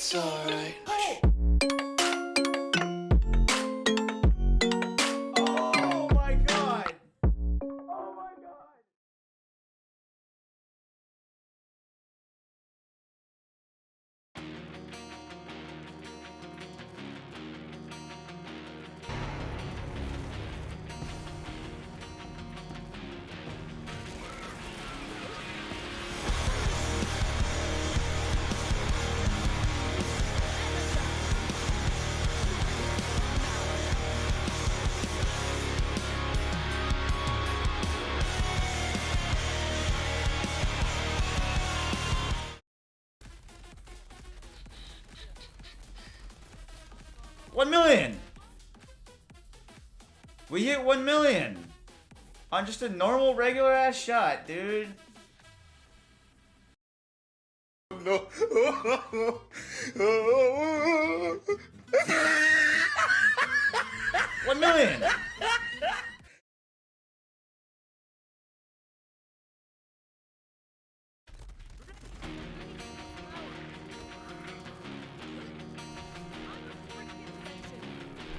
It's alright. Oh my god! Oh my god! $1 million! We hit 1 million! On just a normal, regular ass shot, dude. No. 1 million!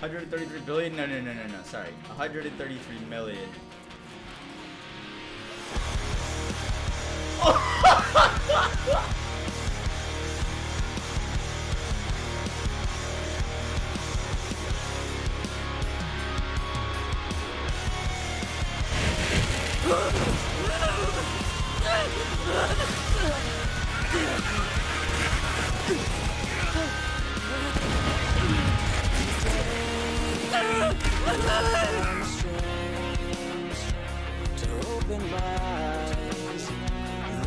$133 billion? No, sorry. 133 million. To open my eyes,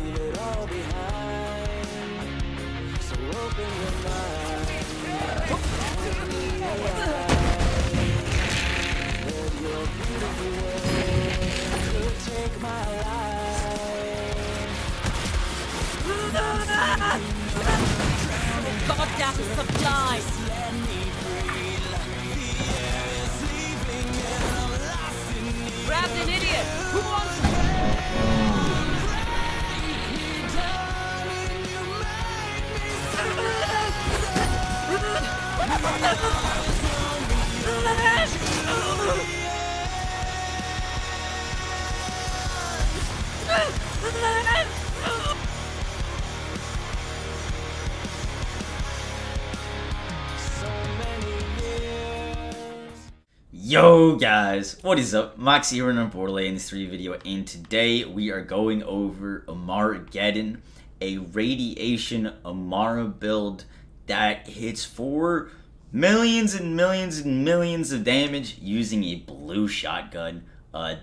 leave it all behind. So open your mind, let your beautiful way take my life. Goddamn supply! Let me breathe. The air is leaving and I'm lost in need. Grabbed an idiot! Who wants Yo guys, what is up? Moxsy here in our Borderlands 3 video, and today we are going over Amarageddon, a radiation Amara build that hits for millions and millions and millions of damage using a blue shotgun.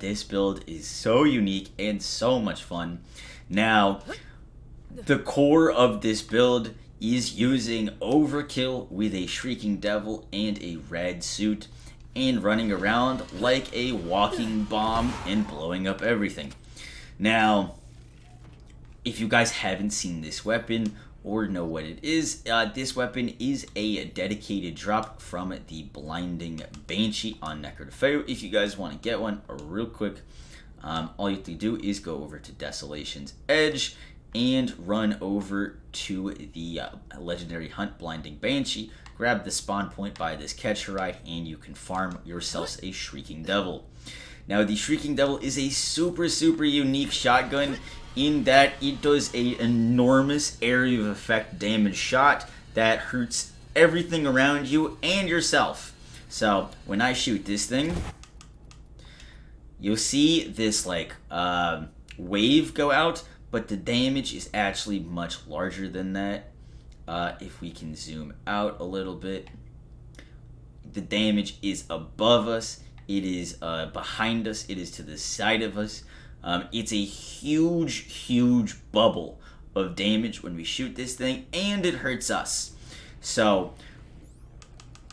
This build is so unique and so much fun. Now, the core of this build is using overkill with a Shrieking Devil and a red suit, and running around like a walking bomb and blowing up everything. Now, if you guys haven't seen this weapon or know what it is, this weapon is a dedicated drop from the Blinding Banshee on Necro. If you guys want to get one real quick, all you have to do is go over to Desolation's Edge and run over to the Legendary Hunt Blinding Banshee. Grab the spawn point by this Catch-A-Ride, and you can farm yourselves a Shrieking Devil. Now, the Shrieking Devil is a super unique shotgun in that it does an enormous area of effect damage shot that hurts everything around you and yourself. So, when I shoot this thing, you'll see this like wave go out, but the damage is actually much larger than that. If we can zoom out a little bit, the damage is above us, it is behind us, it is to the side of us. It's a huge bubble of damage when we shoot this thing, and it hurts us. So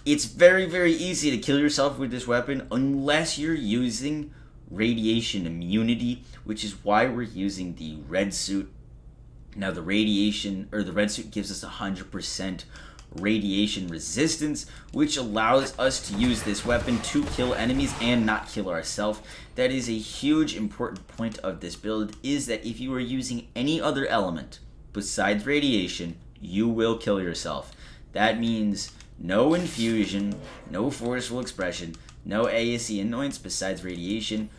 it's very easy to kill yourself with this weapon unless you're using radiation immunity, which is why we're using the red suit. Now, the red suit gives us 100% radiation resistance, which allows us to use this weapon to kill enemies and not kill ourselves. That is a huge important point of this build, is that if you are using any other element besides radiation, you will kill yourself. That means no infusion, no forceful expression, no ASE annoyance besides radiation,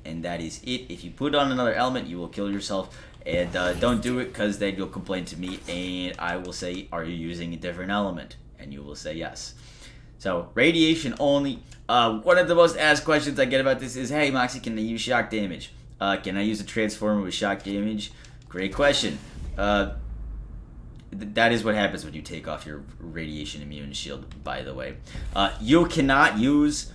and that is it. If you put on another element, you will kill yourself. And don't do it, because then you'll complain to me, and I will say, are you using a different element? And you will say yes. So, radiation only. One of the most asked questions I get about this is, hey, Moxsy, can I use shock damage? Can I use a transformer with shock damage? Great question. That is what happens when you take off your radiation immune shield, by the way. You cannot use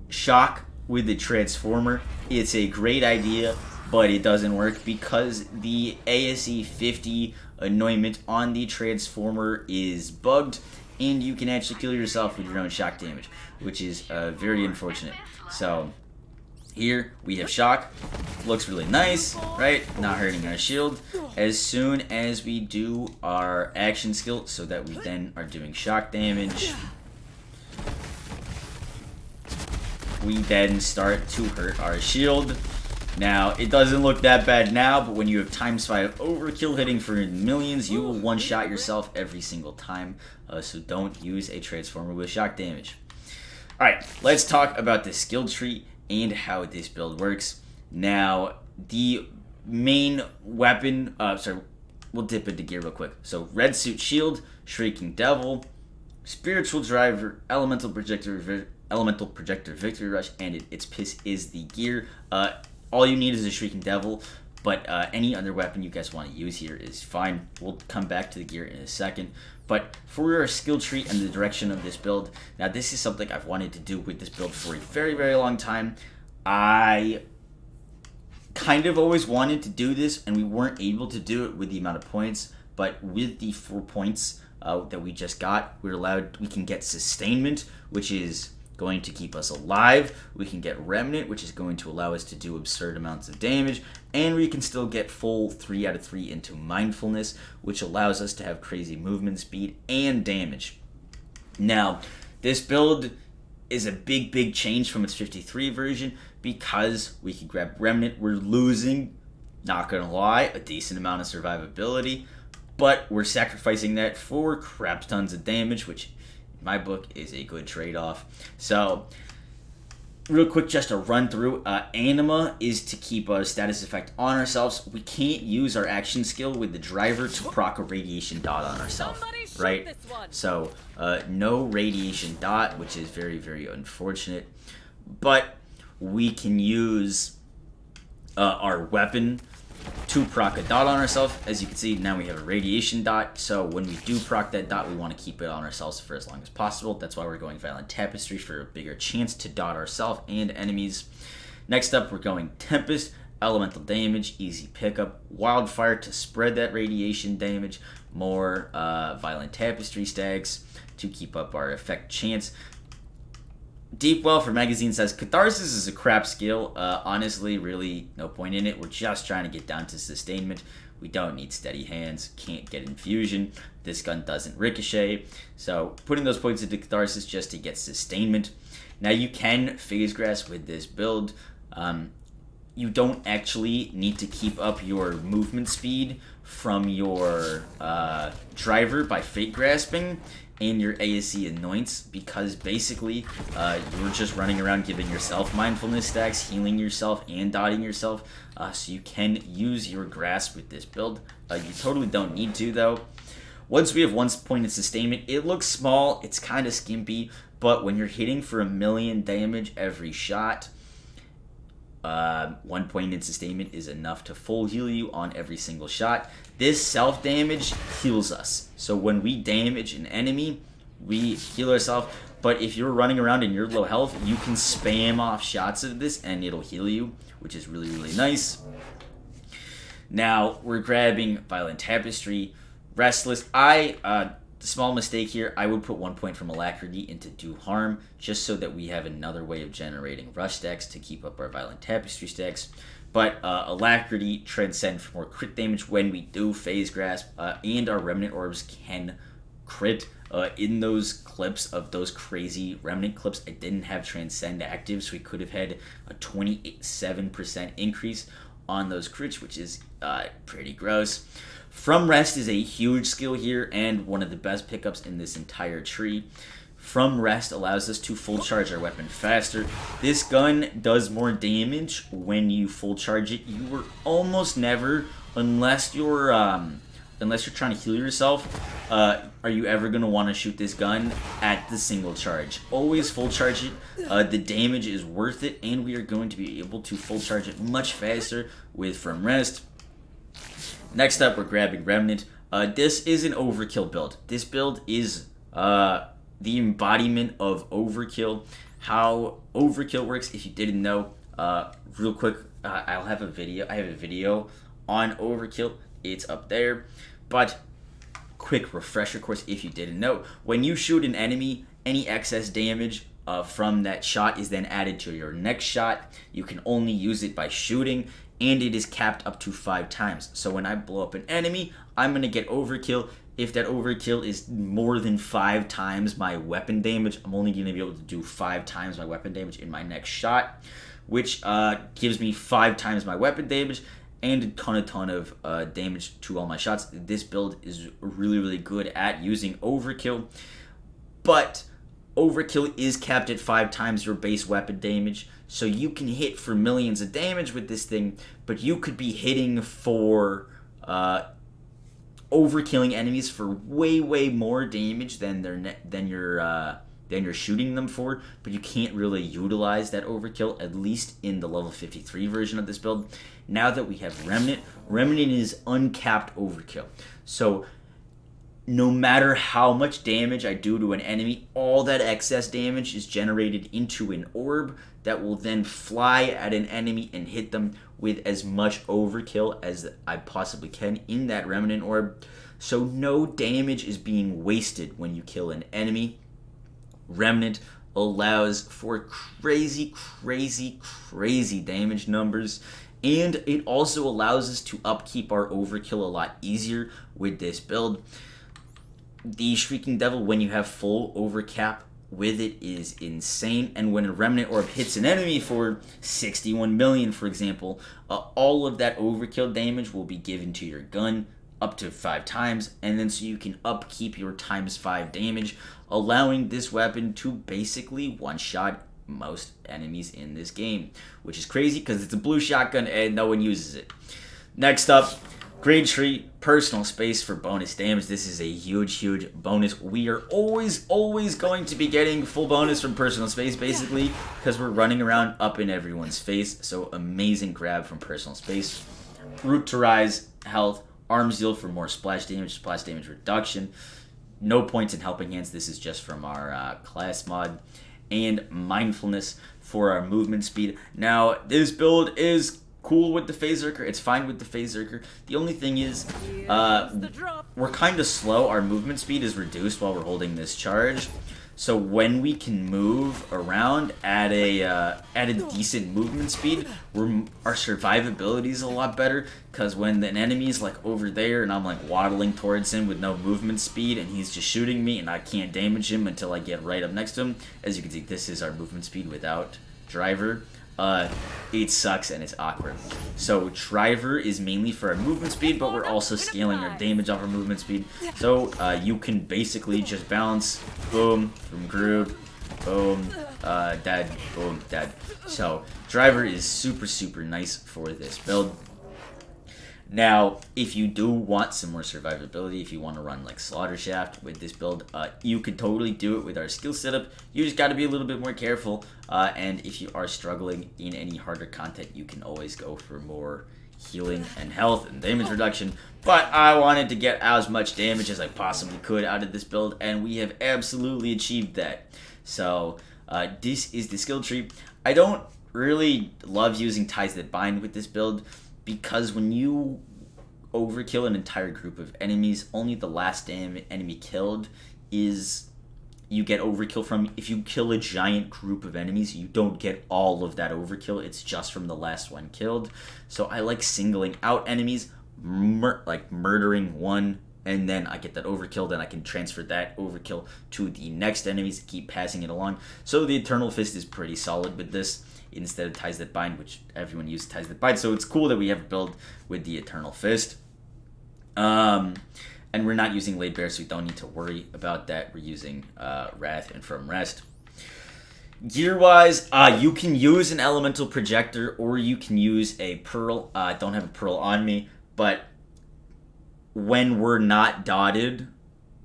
shock with the transformer. It's a great idea, but it doesn't work because the ASE 50 anointment on the transformer is bugged, and you can actually kill yourself with your own shock damage, which is very unfortunate. So here we have shock. Looks really nice, right? Not hurting our shield. As soon as we do our action skill, so that we then are doing shock damage, we then start to hurt our shield. Now, it doesn't look that bad now, but when you have ×5 overkill hitting for millions, you will one-shot yourself every single time. So don't use a transformer with shock damage. Alright, let's talk about the skill tree and how this build works. Now, the main weapon, we'll dip into gear real quick. So, red suit shield, shrieking devil, spiritual driver, elemental projector, victory rush, and its piss is the gear. All you need is a shrieking devil, but any other weapon you guys want to use here is fine. We'll come back to the gear in a second. But for our skill tree and the direction of this build, now this is something I've wanted to do with this build for a very, very long time. I kind of always wanted to do this, and we weren't able to do it with the amount of points, but with the 4 points that we just got, we can get sustainment, which is going to keep us alive. We can get remnant, which is going to allow us to do absurd amounts of damage, and we can still get full 3 out of 3 into mindfulness, which allows us to have crazy movement speed and damage. Now, this build is a big change from its 53 version because we can grab remnant. We're losing, not gonna lie, a decent amount of survivability, but we're sacrificing that for crap tons of damage, which my book is a good trade-off. So, real quick, just a run through. Anima is to keep a status effect on ourselves. We can't use our action skill with the driver to proc a radiation dot on ourselves, right? So, no radiation dot, which is very, very unfortunate. But we can use our weapon to proc a dot on ourselves. As you can see, now we have a radiation dot, so when we do proc that dot, we want to keep it on ourselves for as long as possible. That's why we're going Violent Tapestry, for a bigger chance to dot ourselves and enemies. Next up, we're going Tempest, elemental damage, easy pickup, Wildfire to spread that radiation damage, more Violent Tapestry stacks to keep up our effect chance. Deep Well for Magazine says, Catharsis is a crap skill. Honestly, really no point in it. We're just trying to get down to sustainment. We don't need steady hands. Can't get infusion. This gun doesn't ricochet. So putting those points into Catharsis just to get sustainment. Now you can phase grass with this build. You don't actually need to keep up your movement speed from your driver by fate grasping and your ASE anoints, because basically you're just running around giving yourself mindfulness stacks, healing yourself, and dotting yourself, so you can use your grasp with this build. You totally don't need to, though. Once we have 1 point in sustainment, it looks small, it's kind of skimpy, but when you're hitting for 1,000,000 damage every shot, 1 point in sustainment is enough to full heal you on every single shot. This self-damage heals us. So when we damage an enemy, we heal ourselves. But if you're running around and you're low health, you can spam off shots of this and it'll heal you, which is really, really nice. Now, we're grabbing Violent Tapestry, Restless. Small mistake here, I would put 1 point from Alacrity into Do Harm, just so that we have another way of generating rush stacks to keep up our Violent Tapestry stacks. But Alacrity, Transcend for more crit damage when we do Phase Grasp, and our Remnant Orbs can crit. In those clips of those crazy Remnant clips, I didn't have Transcend active, so we could have had a 27% increase on those crits, which is pretty gross. From Rest is a huge skill here and one of the best pickups in this entire tree. From Rest allows us to full charge our weapon faster. This gun does more damage when you full charge it. You are almost never, unless you're trying to heal yourself, are you ever going to want to shoot this gun at the single charge. Always full charge it. The damage is worth it, and we are going to be able to full charge it much faster with From Rest. Next up, we're grabbing Remnant. This is an overkill build. This build is the embodiment of overkill. How overkill works, if you didn't know, real quick, I have a video on overkill. It's up there. But quick refresher course, if you didn't know, when you shoot an enemy, any excess damage from that shot is then added to your next shot. You can only use it by shooting, and it is capped up to 5 times. So when I blow up an enemy, I'm going to get overkill. If that overkill is more than 5 times my weapon damage, I'm only going to be able to do 5 times my weapon damage in my next shot, which gives me 5 times my weapon damage and a ton of damage to all my shots. This build is really good at using overkill, but overkill is capped at 5 times your base weapon damage, so you can hit for millions of damage with this thing, but you could be hitting for overkilling enemies for way more damage than you're shooting them for, but you can't really utilize that overkill, at least in the level 53 version of this build. Now that we have Remnant is uncapped overkill. So no matter how much damage I do to an enemy, all that excess damage is generated into an orb that will then fly at an enemy and hit them with as much overkill as I possibly can in that Remnant orb. So no damage is being wasted when you kill an enemy. Remnant allows for crazy damage numbers, and it also allows us to upkeep our overkill a lot easier with this build. The Shrieking Devil, when you have full overcap with it, is insane, and when a Remnant Orb hits an enemy for 61 million, for example, all of that overkill damage will be given to your gun up to 5 times, and then so you can upkeep your times 5 damage, allowing this weapon to basically one-shot most enemies in this game, which is crazy because it's a blue shotgun and no one uses it. Next up, Grade Tree, personal space for bonus damage. This is a huge bonus. We are always going to be getting full bonus from personal space, basically, because we're running around up in everyone's face. So amazing grab from personal space. Root to Rise, health, arms yield for more splash damage reduction. No points in helping hands. This is just from our class mod. And mindfulness for our movement speed. Now, this build is cool with the Phaserker. It's fine with the Phaserker. The only thing is, we're kind of slow. Our movement speed is reduced while we're holding this charge. So when we can move around at a decent movement speed, our survivability is a lot better. Because when an enemy is like over there and I'm like waddling towards him with no movement speed and he's just shooting me and I can't damage him until I get right up next to him. As you can see, this is our movement speed without driver. It sucks and it's awkward. So driver is mainly for our movement speed, but we're also scaling our damage off our movement speed. So you can basically just bounce, boom, from group, boom, dead, boom, dead. So driver is super nice for this build. Now, if you do want some more survivability, if you want to run like Slaughter Shaft with this build, you could totally do it with our skill setup. You just got to be a little bit more careful, and if you are struggling in any harder content, you can always go for more healing and health and damage reduction. But I wanted to get as much damage as I possibly could out of this build, and we have absolutely achieved that. So this is the skill tree. I don't really love using Ties That Bind with this build, because when you overkill an entire group of enemies, only the last enemy killed is you get overkill from. If you kill a giant group of enemies, you don't get all of that overkill. It's just from the last one killed. So I like singling out enemies, like murdering one, and then I get that overkill. Then I can transfer that overkill to the next enemies, keep passing it along. So the Eternal Fist is pretty solid with this, instead of Ties That Bind, which everyone uses Ties That Bind. So it's cool that we have a build with the Eternal Fist. And we're not using Laid Bear, so we don't need to worry about that. We're using Wrath and From Rest. Gear-wise, you can use an Elemental Projector, or you can use a Pearl. I don't have a Pearl on me, but when we're not dotted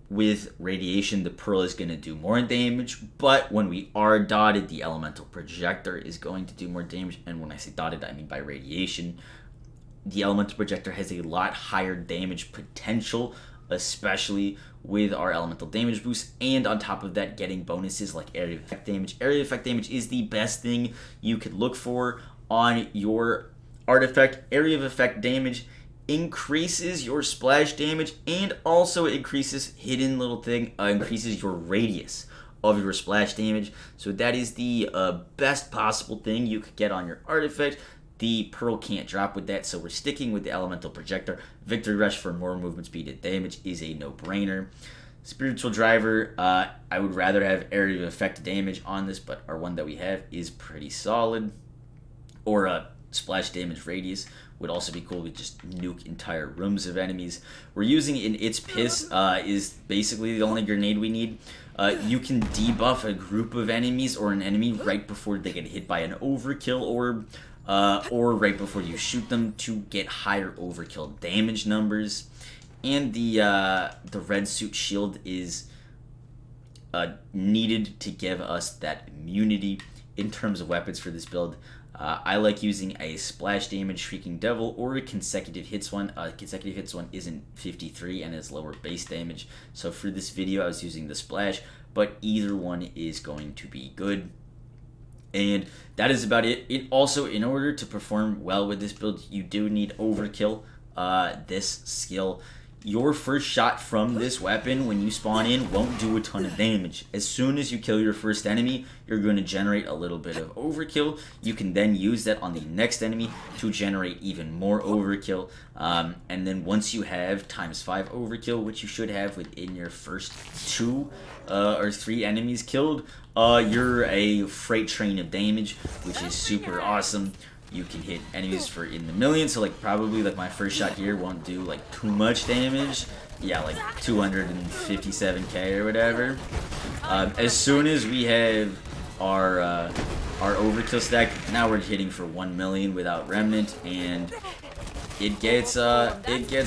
with Radiation, the Pearl is going to do more damage, but when we are dotted, the Elemental Projector is going to do more damage, and when I say dotted, I mean by Radiation. The Elemental Projector has a lot higher damage potential, especially with our elemental damage boost, and on top of that, getting bonuses like area of effect damage. Area of effect damage is the best thing you could look for on your artifact. Area of effect damage increases your splash damage, and also increases hidden little thing, increases your radius of your splash damage. So that is the best possible thing you could get on your artifact. The Pearl can't drop with that, so we're sticking with the Elemental Projector. Victory Rush for more movement speed and damage is a no-brainer. Spiritual Driver, I would rather have area of effect damage on this, but our one that we have is pretty solid. Or splash damage radius would also be cool. We just nuke entire rooms of enemies. We're using in Its Piss, is basically the only grenade we need. You can debuff a group of enemies or an enemy right before they get hit by an overkill orb. Or right before you shoot them to get higher overkill damage numbers. And the red suit shield is needed to give us that immunity. In terms of weapons for this build, I like using a splash damage Shrieking Devil or a consecutive hits one. Consecutive hits one isn't 53 and is lower base damage. So for this video I was using the splash, but either one is going to be good. And that is about it. It also, in order to perform well with this build, you do need overkill, this skill. Your first shot from this weapon when you spawn in won't do a ton of damage. As soon as you kill your first enemy, you're going to generate a little bit of overkill. You can then use that on the next enemy to generate even more overkill. And then once you have ×5 overkill, which you should have within your first 2 or 3 enemies killed, you're a freight train of damage, which is super awesome. You can hit enemies for in the millions, so like probably like my first shot here won't do like too much damage. Yeah, like 257k or whatever. As soon as we have our overkill stack, now we're hitting for 1 million without remnant, and it gets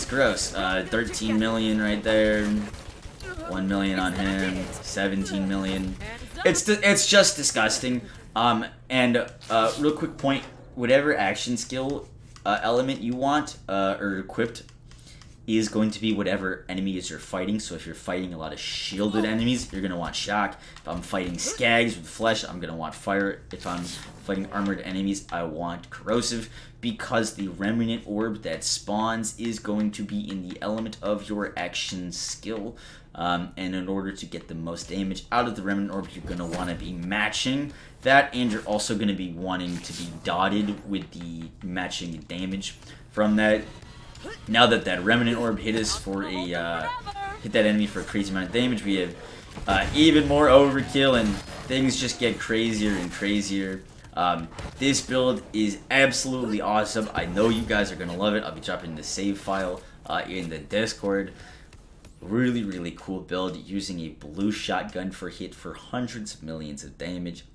gross. 13 million right there. 1 million on him. 17 million. It's just disgusting. Real quick point. Whatever action skill element you want or equipped is going to be whatever enemies you're fighting. So if you're fighting a lot of shielded enemies, you're going to want Shock. If I'm fighting Skags with Flesh, I'm going to want Fire. If I'm fighting armored enemies, I want Corrosive, because the Remnant Orb that spawns is going to be in the element of your action skill. And in order to get the most damage out of the Remnant Orb, you're going to want to be matching that, and you're also going to be wanting to be dotted with the matching damage from that. Now that that Remnant Orb hit us for a hit that enemy for a crazy amount of damage, we have even more overkill, and things just get crazier and crazier. This build is absolutely awesome. I know you guys are going to love it. I'll be dropping the save file in the Discord. Really, really cool build using a blue shotgun for hit for hundreds of millions of damage.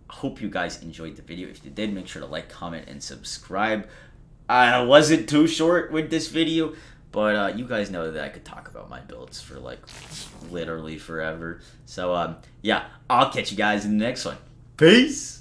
Hope you guys enjoyed the video. If you did, make sure to like, comment, and subscribe. I wasn't too short with this video, but you guys know that I could talk about my builds for like literally forever. So yeah, I'll catch you guys in the next one. Peace!